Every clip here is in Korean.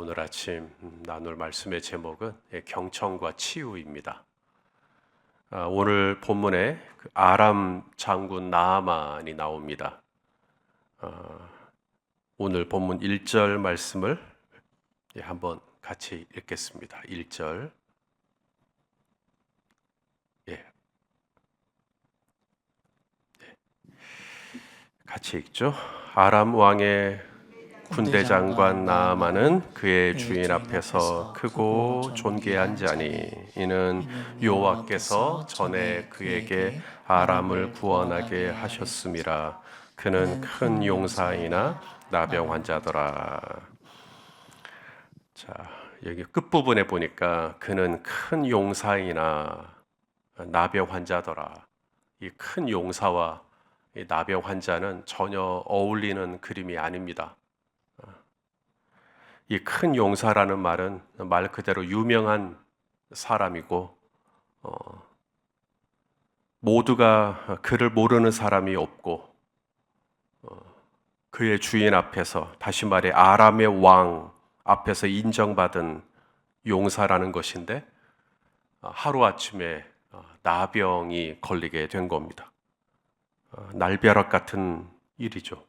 오늘 아침 나눌 말씀의 제목은 경청과 치유입니다. 오늘 본문에 아람 장군 나아만이 나옵니다. 오늘 본문 1절 말씀을 한번 같이 읽겠습니다. 1절. 같이 읽죠. 아람 왕의 군대 장관 나아만은 그의 주인 앞에서 크고 존귀한 자니 이는 여호와께서 전에 그에게 아람을 구원하게 하셨음이라. 그는 큰 용사이나 나병 환자더라. 자, 여기 끝부분에 보니까 그는 큰 용사이나 나병 환자더라. 이 큰 용사와 이 나병 환자는 전혀 어울리는 그림이 아닙니다. 이 큰 용사라는 말은 말 그대로 유명한 사람이고 모두가 그를 모르는 사람이 없고 그의 주인 앞에서, 다시 말해 아람의 왕 앞에서 인정받은 용사라는 것인데 하루아침에 나병이 걸리게 된 겁니다. 날벼락 같은 일이죠.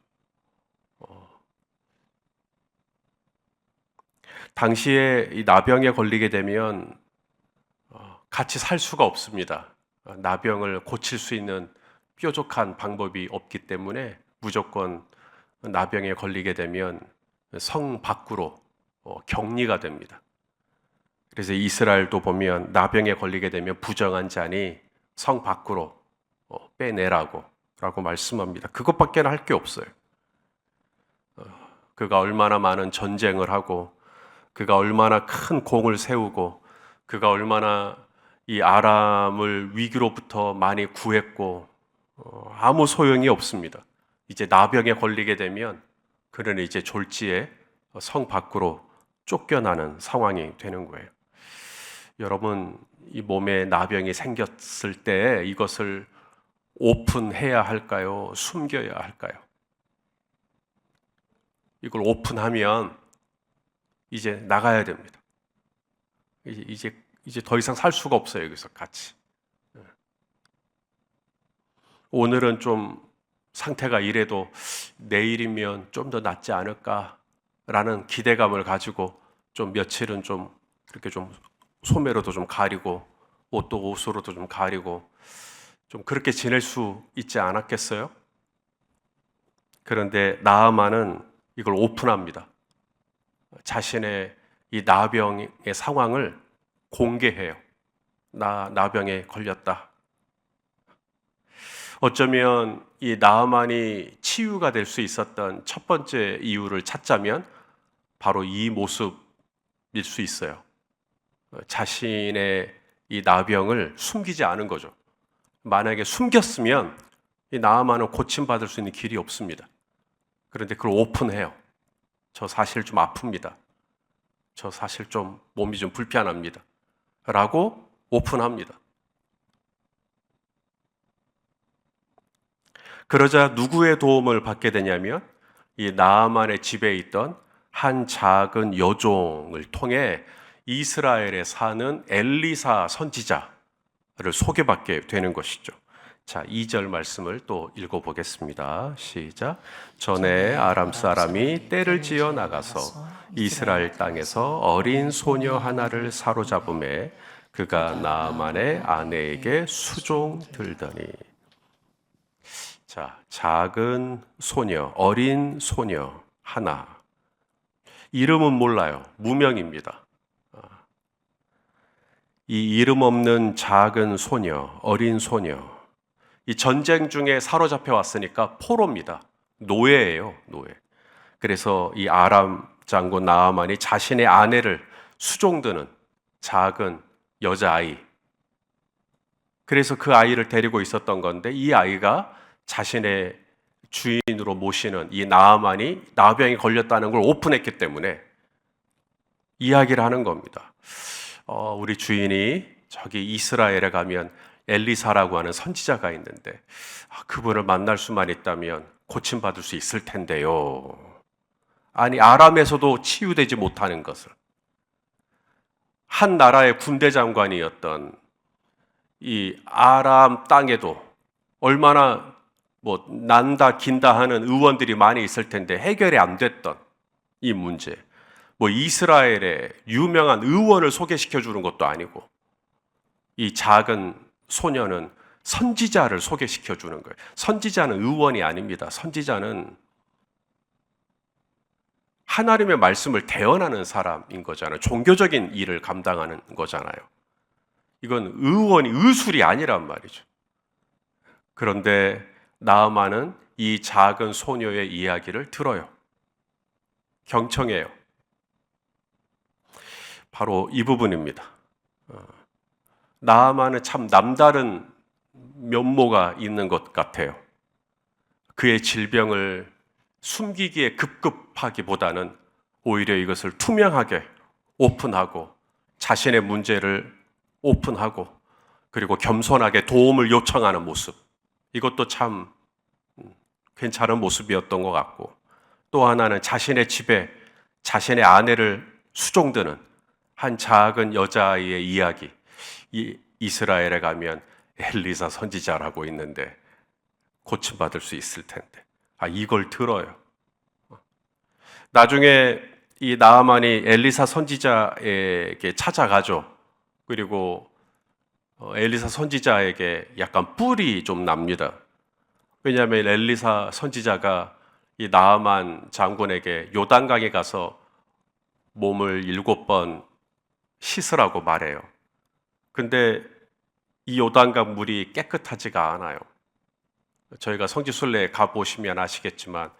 당시에 이 나병에 걸리게 되면 같이 살 수가 없습니다. 나병을 고칠 수 있는 뾰족한 방법이 없기 때문에 무조건 나병에 걸리게 되면 성 밖으로 격리가 됩니다. 그래서 이스라엘도 보면 나병에 걸리게 되면 부정한 자니 성 밖으로 빼내라고 말씀합니다. 그것밖에 할 게 없어요. 그가 얼마나 많은 전쟁을 하고 그가 얼마나 큰 공을 세우고 그가 얼마나 이 아람을 위기로부터 많이 구했고 아무 소용이 없습니다. 이제 나병에 걸리게 되면 그는 이제 졸지에 성 밖으로 쫓겨나는 상황이 되는 거예요. 여러분, 이 몸에 나병이 생겼을 때 이것을 오픈해야 할까요? 숨겨야 할까요? 이걸 오픈하면 이제 나가야 됩니다. 이제 더 이상 살 수가 없어요. 여기서 같이. 오늘은 좀 상태가 이래도 내일이면 좀 더 낫지 않을까라는 기대감을 가지고 좀 며칠은 좀 그렇게 좀 소매로도 좀 가리고 옷도 옷으로도 좀 가리고 좀 그렇게 지낼 수 있지 않았겠어요? 그런데 나아만은 이걸 오픈합니다. 자신의 이 나병의 상황을 공개해요. 나 나병에 걸렸다. 어쩌면 이 나아만이 치유가 될 수 있었던 첫 번째 이유를 찾자면 바로 이 모습일 수 있어요. 자신의 이 나병을 숨기지 않은 거죠. 만약에 숨겼으면 이 나아만은 고침받을 수 있는 길이 없습니다. 그런데 그걸 오픈해요. 저 사실 좀 아픕니다. 저 사실 좀 몸이 좀 불편합니다. 라고 오픈합니다. 그러자 누구의 도움을 받게 되냐면 이 나아만의 집에 있던 한 작은 여종을 통해 이스라엘에 사는 엘리사 선지자를 소개받게 되는 것이죠. 자, 2절 말씀을 또 읽어보겠습니다. 시작. 전에 아람 사람이 떼를 지어 나가서 이스라엘 땅에서 어린 소녀 하나를 사로잡음에 그가 나아만의 아내에게 수종 들더니. 자, 작은 소녀, 어린 소녀 하나. 이름은 몰라요. 무명입니다. 이 이름 없는 작은 소녀, 어린 소녀. 이 전쟁 중에 사로잡혀 왔으니까 포로입니다. 노예예요, 노예. 그래서 이 아람 장군 나아만이 자신의 아내를 수종드는 작은 여자아이. 그래서 그 아이를 데리고 있었던 건데 이 아이가 자신의 주인으로 모시는 이 나아만이 나병에 걸렸다는 걸 오픈했기 때문에 이야기를 하는 겁니다. 우리 주인이 저기 이스라엘에 가면 엘리사라고 하는 선지자가 있는데 그분을 만날 수만 있다면 고침받을 수 있을 텐데요. 아니 아람에서도 치유되지 못하는 것을 한 나라의 군대 장관이었던 이 아람 땅에도 얼마나 뭐 난다 긴다 하는 의원들이 많이 있을 텐데 해결이 안 됐던 이 문제, 뭐 이스라엘의 유명한 의원을 소개시켜 주는 것도 아니고 이 작은 소녀는 선지자를 소개시켜 주는 거예요. 선지자는 의원이 아닙니다. 선지자는 하나님의 말씀을 대언하는 사람인 거잖아요. 종교적인 일을 감당하는 거잖아요. 이건 의원이 의술이 아니란 말이죠. 그런데 나아만은 이 작은 소녀의 이야기를 들어요. 경청해요. 바로 이 부분입니다. 나아만은 참 남다른 면모가 있는 것 같아요. 그의 질병을 숨기기에 급급하기보다는 오히려 이것을 투명하게 오픈하고 자신의 문제를 오픈하고 그리고 겸손하게 도움을 요청하는 모습, 이것도 참 괜찮은 모습이었던 것 같고, 또 하나는 자신의 집에 자신의 아내를 수종드는 한 작은 여자아이의 이야기. 이 이스라엘에 가면 엘리사 선지자라고 있는데 고침받을 수 있을 텐데 이걸 들어요. 나중에 이 나아만이 엘리사 선지자에게 찾아가죠. 그리고 엘리사 선지자에게 약간 뿔이 좀 납니다. 왜냐하면 엘리사 선지자가 이 나아만 장군에게 요단강에 가서 몸을 7번 씻으라고 말해요. 근데 이 요단강 물이 깨끗하지가 않아요. 저희가 성지순례에 가보시면 아시겠지만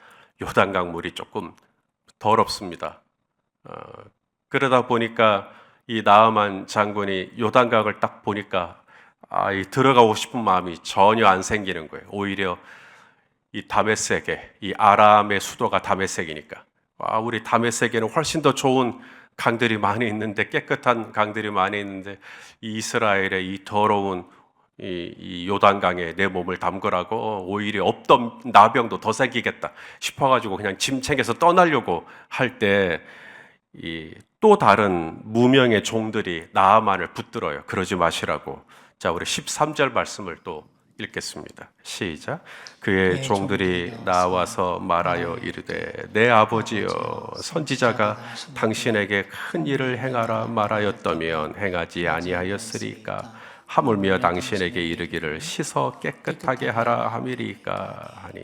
요단강 물이 조금 더럽습니다. 그러다 보니까 이 나아만 장군이 요단강을 딱 보니까 이 들어가고 싶은 마음이 전혀 안 생기는 거예요. 오히려 이 다메섹에, 이 아람의 수도가 다메섹이니까 우리 다메섹에는 훨씬 더 좋은 강들이 많이 있는데, 깨끗한 강들이 많이 있는데 이 이스라엘의 이 더러운 이 요단강에 내 몸을 담그라고, 오히려 없던 나병도 더 생기겠다 싶어가지고 그냥 짐 챙겨서 떠나려고 할 때 이 또 다른 무명의 종들이 나아만을 붙들어요. 그러지 마시라고. 자, 우리 13절 말씀을 또 읽겠습니다. 시작. 그의 종들이 나와서 말하여 이르되 내 아버지여, 선지자가 당신에게 큰 일을 행하라 말하였다면 행하지 아니하였으리까? 하물며 당신에게 이르기를 씻어 깨끗하게 하라 함이리까 하니.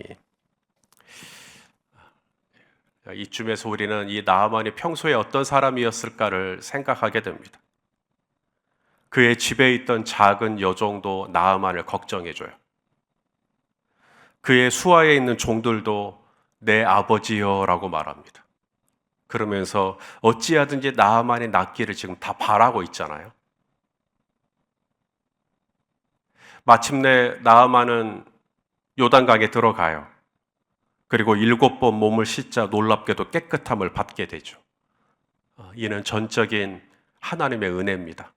이쯤에서 우리는 이 나아만이 평소에 어떤 사람이었을까를 생각하게 됩니다. 그의 집에 있던 작은 여종도 나아만을 걱정해줘요. 그의 수하에 있는 종들도 내 아버지여라고 말합니다. 그러면서 어찌하든지 나아만이 낫기를 지금 다 바라고 있잖아요. 마침내 나아만은 요단강에 들어가요. 그리고 7번 몸을 씻자 놀랍게도 깨끗함을 받게 되죠. 이는 전적인 하나님의 은혜입니다.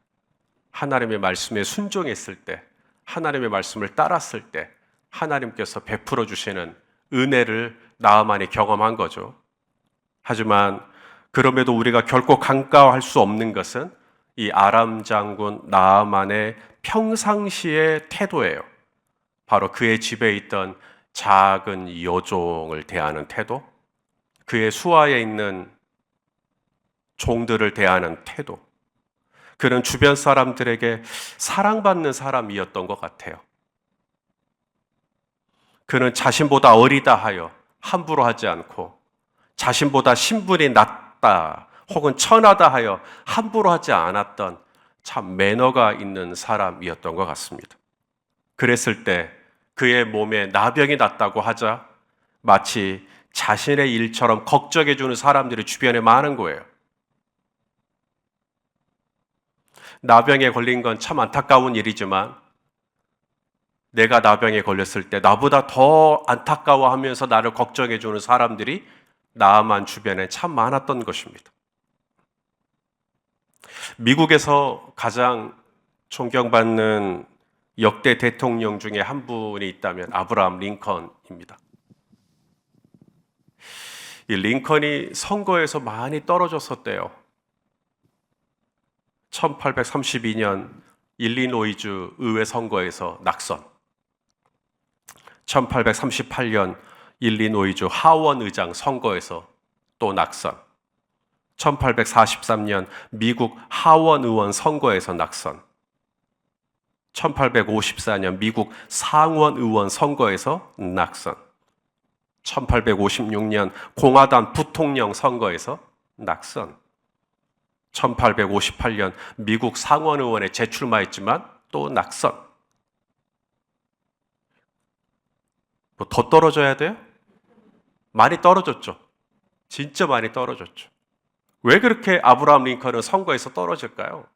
하나님의 말씀에 순종했을 때, 하나님의 말씀을 따랐을 때 하나님께서 베풀어 주시는 은혜를 나아만이 경험한 거죠. 하지만 그럼에도 우리가 결코 간과할 수 없는 것은 이 아람 장군 나아만의 평상시의 태도예요. 바로 그의 집에 있던 작은 여종을 대하는 태도, 그의 수하에 있는 종들을 대하는 태도. 그는 주변 사람들에게 사랑받는 사람이었던 것 같아요. 그는 자신보다 어리다 하여 함부로 하지 않고, 자신보다 신분이 낮다 혹은 천하다 하여 함부로 하지 않았던 참 매너가 있는 사람이었던 것 같습니다. 그랬을 때 그의 몸에 나병이 났다고 하자 마치 자신의 일처럼 걱정해 주는 사람들이 주변에 많은 거예요. 나병에 걸린 건 참 안타까운 일이지만 내가 나병에 걸렸을 때 나보다 더 안타까워하면서 나를 걱정해 주는 사람들이 나아만 주변에 참 많았던 것입니다. 미국에서 가장 존경받는 역대 대통령 중에 한 분이 있다면 아브라함 링컨입니다. 이 링컨이 선거에서 많이 떨어졌었대요. 1832년 일리노이주 의회 선거에서 낙선, 1838년 일리노이주 하원 의장 선거에서 또 낙선, 1843년 미국 하원 의원 선거에서 낙선, 1854년 미국 상원 의원 선거에서 낙선, 1856년 공화당 부통령 선거에서 낙선, 1858년 미국 상원 의원에 재출마했지만 또 낙선. 뭐 더 떨어져야 돼요? 많이 떨어졌죠. 진짜 많이 떨어졌죠. 왜 그렇게 아브라함 링컨은 선거에서 떨어질까요?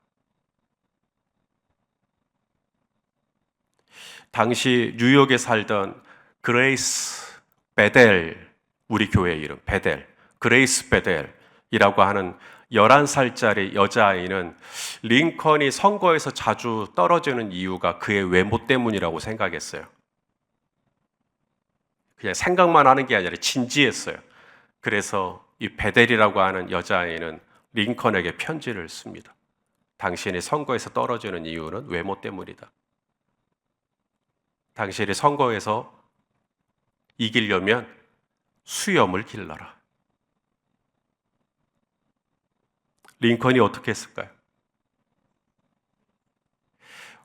당시 뉴욕에 살던 그레이스 베델, 우리 교회 이름 베델, 그레이스 베델이라고 하는 11살짜리 여자아이는 링컨이 선거에서 자주 떨어지는 이유가 그의 외모 때문이라고 생각했어요. 그냥 생각만 하는 게 아니라 진지했어요. 그래서 이 베델이라고 하는 여자아이는 링컨에게 편지를 씁니다. 당신이 선거에서 떨어지는 이유는 외모 때문이다. 당신이 선거에서 이기려면 수염을 길러라. 링컨이 어떻게 했을까요?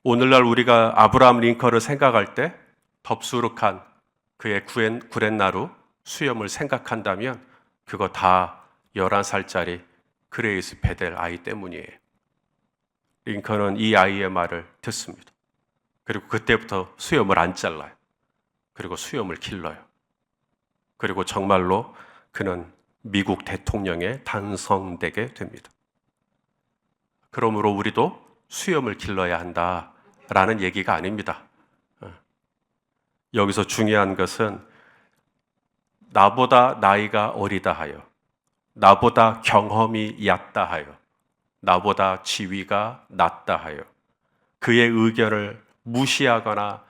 오늘날 우리가 아브라함 링컨을 생각할 때 덥수룩한 그의 구렛나루 수염을 생각한다면 그거 다 11살짜리 그레이스 베델 아이 때문이에요. 링컨은 이 아이의 말을 듣습니다. 그리고 그때부터 수염을 안 잘라요. 그리고 수염을 길러요. 그리고 정말로 그는 미국 대통령에 당선되게 됩니다. 그러므로 우리도 수염을 길러야 한다라는 얘기가 아닙니다. 여기서 중요한 것은 나보다 나이가 어리다 하여, 나보다 경험이 얕다 하여, 나보다 지위가 낮다 하여 그의 의견을 무시하거나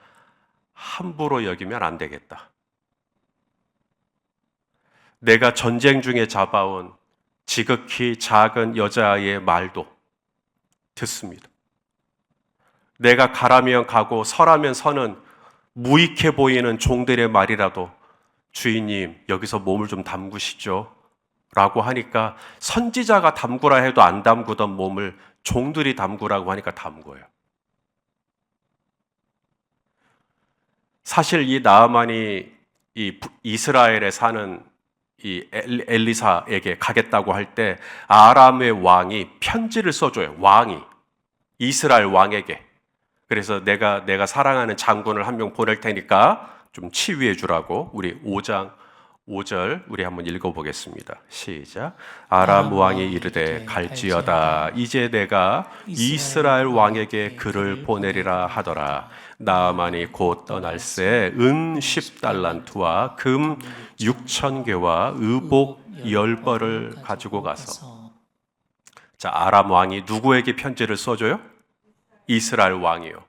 함부로 여기면 안 되겠다. 내가 전쟁 중에 잡아온 지극히 작은 여자아이의 말도 듣습니다. 내가 가라면 가고 서라면 서는 무익해 보이는 종들의 말이라도 주인님 여기서 몸을 좀 담그시죠 라고 하니까 선지자가 담그라 해도 안 담그던 몸을 종들이 담그라고 하니까 담궈요. 사실 이 나아만이 이 이스라엘에 사는 이 엘리사에게 가겠다고 할 때 아람의 왕이 편지를 써줘요. 왕이 이스라엘 왕에게. 그래서 내가 사랑하는 장군을 한 명 보낼 테니까 좀 치유해 주라고. 우리 5장 5절 우리 한번 읽어보겠습니다. 시작. 아람 왕이 이르되 갈지어다 이제 내가 이스라엘 왕에게 글을 보내리라 하더라. 나아만이 곧 떠날새 은 10달란트와 금 6,000개와 의복 10벌을 가지고 가서. 자, 아람 왕이 누구에게 편지를 써줘요? 이스라엘 왕이요.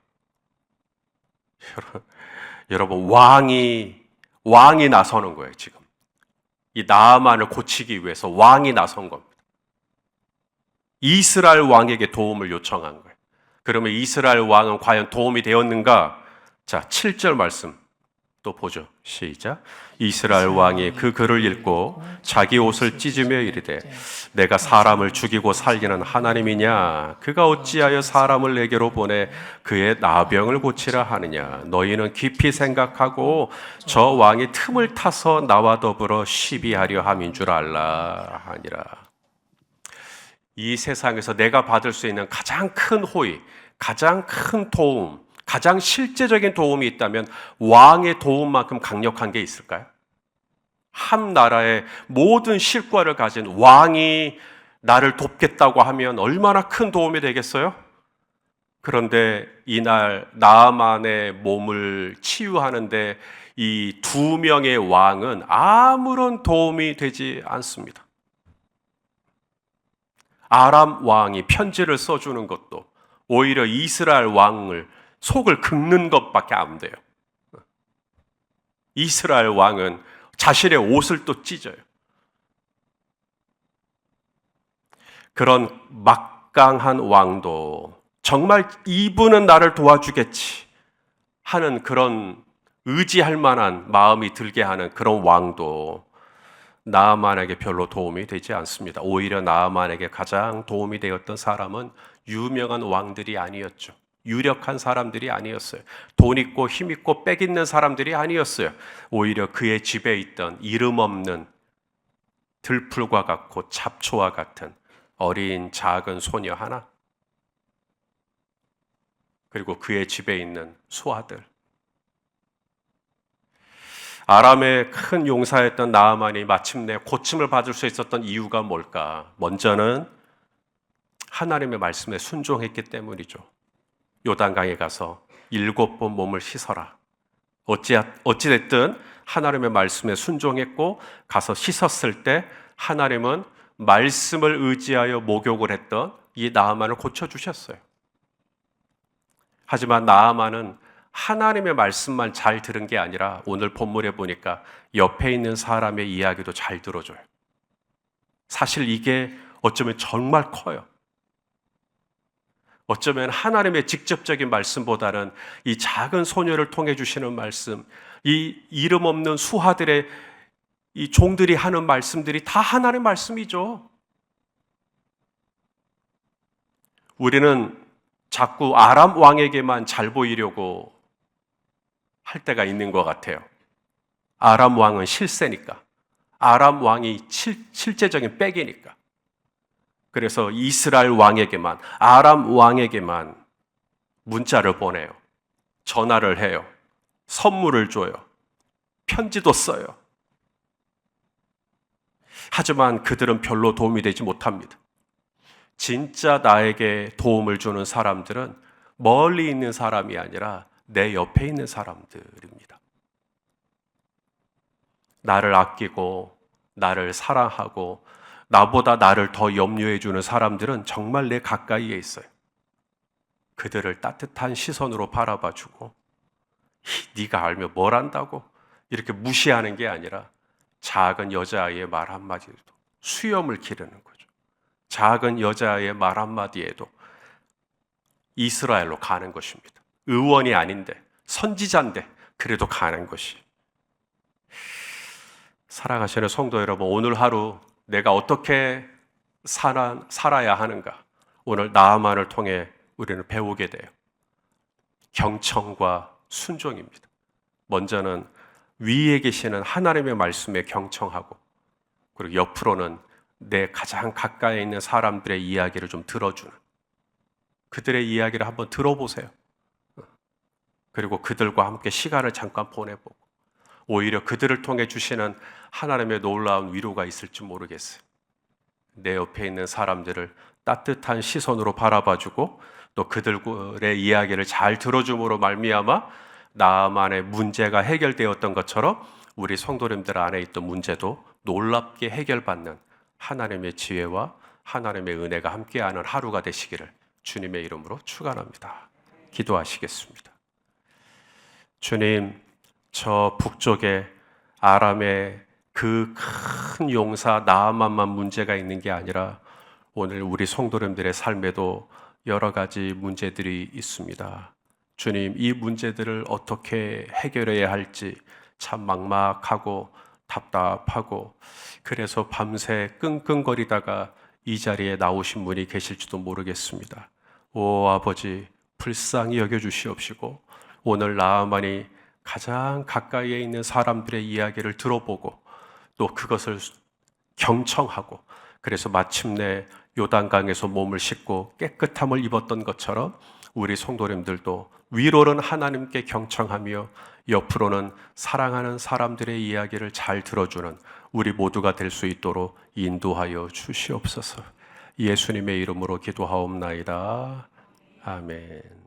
여러분 왕이 나서는 거예요. 지금 이 나아만을 고치기 위해서 왕이 나선 겁니다. 이스라엘 왕에게 도움을 요청한 거예요. 그러면 이스라엘 왕은 과연 도움이 되었는가? 자, 7절 말씀 또 보죠. 시작. 이스라엘 왕이 그 글을 읽고 자기 옷을 찢으며 이르되 내가 사람을 죽이고 살리는 하나님이냐? 그가 어찌하여 사람을 내게로 보내 그의 나병을 고치라 하느냐? 너희는 깊이 생각하고 저 왕이 틈을 타서 나와 더불어 시비하려 함인 줄 알라 하니라. 이 세상에서 내가 받을 수 있는 가장 큰 호의, 가장 큰 도움, 가장 실제적인 도움이 있다면 왕의 도움만큼 강력한 게 있을까요? 한 나라의 모든 실과를 가진 왕이 나를 돕겠다고 하면 얼마나 큰 도움이 되겠어요? 그런데 이날 나아만의 몸을 치유하는데 이 2명의 왕은 아무런 도움이 되지 않습니다. 아람 왕이 편지를 써주는 것도 오히려 이스라엘 왕을 속을 긁는 것밖에 안 돼요. 이스라엘 왕은 자신의 옷을 또 찢어요. 그런 막강한 왕도, 정말 이분은 나를 도와주겠지 하는 그런 의지할 만한 마음이 들게 하는 그런 왕도 나아만에게 별로 도움이 되지 않습니다. 오히려 나아만에게 가장 도움이 되었던 사람은 유명한 왕들이 아니었죠. 유력한 사람들이 아니었어요. 돈 있고 힘 있고 빽 있는 사람들이 아니었어요. 오히려 그의 집에 있던 이름 없는 들풀과 같고 잡초와 같은 어린 작은 소녀 하나, 그리고 그의 집에 있는 소아들. 아람의 큰 용사였던 나아만이 마침내 고침을 받을 수 있었던 이유가 뭘까? 먼저는 하나님의 말씀에 순종했기 때문이죠. 요단강에 가서 7번 몸을 씻어라. 어찌됐든 하나님의 말씀에 순종했고 가서 씻었을 때 하나님은 말씀을 의지하여 목욕을 했던 이 나아만을 고쳐주셨어요. 하지만 나아만은 하나님의 말씀만 잘 들은 게 아니라 오늘 본문에 보니까 옆에 있는 사람의 이야기도 잘 들어줘요. 사실 이게 어쩌면 정말 커요. 어쩌면 하나님의 직접적인 말씀보다는 이 작은 소녀를 통해 주시는 말씀, 이 이름 없는 수하들의 이 종들이 하는 말씀들이 다 하나님의 말씀이죠. 우리는 자꾸 아람 왕에게만 잘 보이려고 할 때가 있는 것 같아요. 아람 왕은 실세니까. 아람 왕이 실제적인 백이니까. 그래서 이스라엘 왕에게만, 아람 왕에게만 문자를 보내요. 전화를 해요. 선물을 줘요. 편지도 써요. 하지만 그들은 별로 도움이 되지 못합니다. 진짜 나에게 도움을 주는 사람들은 멀리 있는 사람이 아니라 내 옆에 있는 사람들입니다. 나를 아끼고 나를 사랑하고 나보다 나를 더 염려해 주는 사람들은 정말 내 가까이에 있어요. 그들을 따뜻한 시선으로 바라봐 주고 네가 알면 뭘 안다고 이렇게 무시하는 게 아니라 작은 여자아이의 말 한마디에도 수염을 기르는 거죠. 작은 여자아이의 말 한마디에도 이스라엘로 가는 것입니다. 의원이 아닌데 선지자인데 그래도 가는 것이. 사랑하시는 성도 여러분, 오늘 하루 내가 어떻게 살아야 하는가? 오늘 나아만을 통해 우리는 배우게 돼요. 경청과 순종입니다. 먼저는 위에 계시는 하나님의 말씀에 경청하고, 그리고 옆으로는 내 가장 가까이 있는 사람들의 이야기를 좀 들어주는, 그들의 이야기를 한번 들어보세요. 그리고 그들과 함께 시간을 잠깐 보내보고, 오히려 그들을 통해 주시는 하나님의 놀라운 위로가 있을지 모르겠어요. 내 옆에 있는 사람들을 따뜻한 시선으로 바라봐주고 또 그들의 이야기를 잘 들어줌으로 말미암아 나만의 문제가 해결되었던 것처럼 우리 성도님들 안에 있던 문제도 놀랍게 해결받는 하나님의 지혜와 하나님의 은혜가 함께하는 하루가 되시기를 주님의 이름으로 축원합니다. 기도하시겠습니다. 주님, 저 북쪽에 아람의 그 큰 용사 나아만만 문제가 있는 게 아니라 오늘 우리 성도님들의 삶에도 여러 가지 문제들이 있습니다. 주님, 이 문제들을 어떻게 해결해야 할지 참 막막하고 답답하고, 그래서 밤새 끙끙거리다가 이 자리에 나오신 분이 계실지도 모르겠습니다. 오 아버지, 불쌍히 여겨주시옵시고 오늘 나아만이 가장 가까이에 있는 사람들의 이야기를 들어보고 또 그것을 경청하고, 그래서 마침내 요단강에서 몸을 씻고 깨끗함을 입었던 것처럼 우리 성도님들도 위로는 하나님께 경청하며 옆으로는 사랑하는 사람들의 이야기를 잘 들어주는 우리 모두가 될 수 있도록 인도하여 주시옵소서. 예수님의 이름으로 기도하옵나이다. 아멘.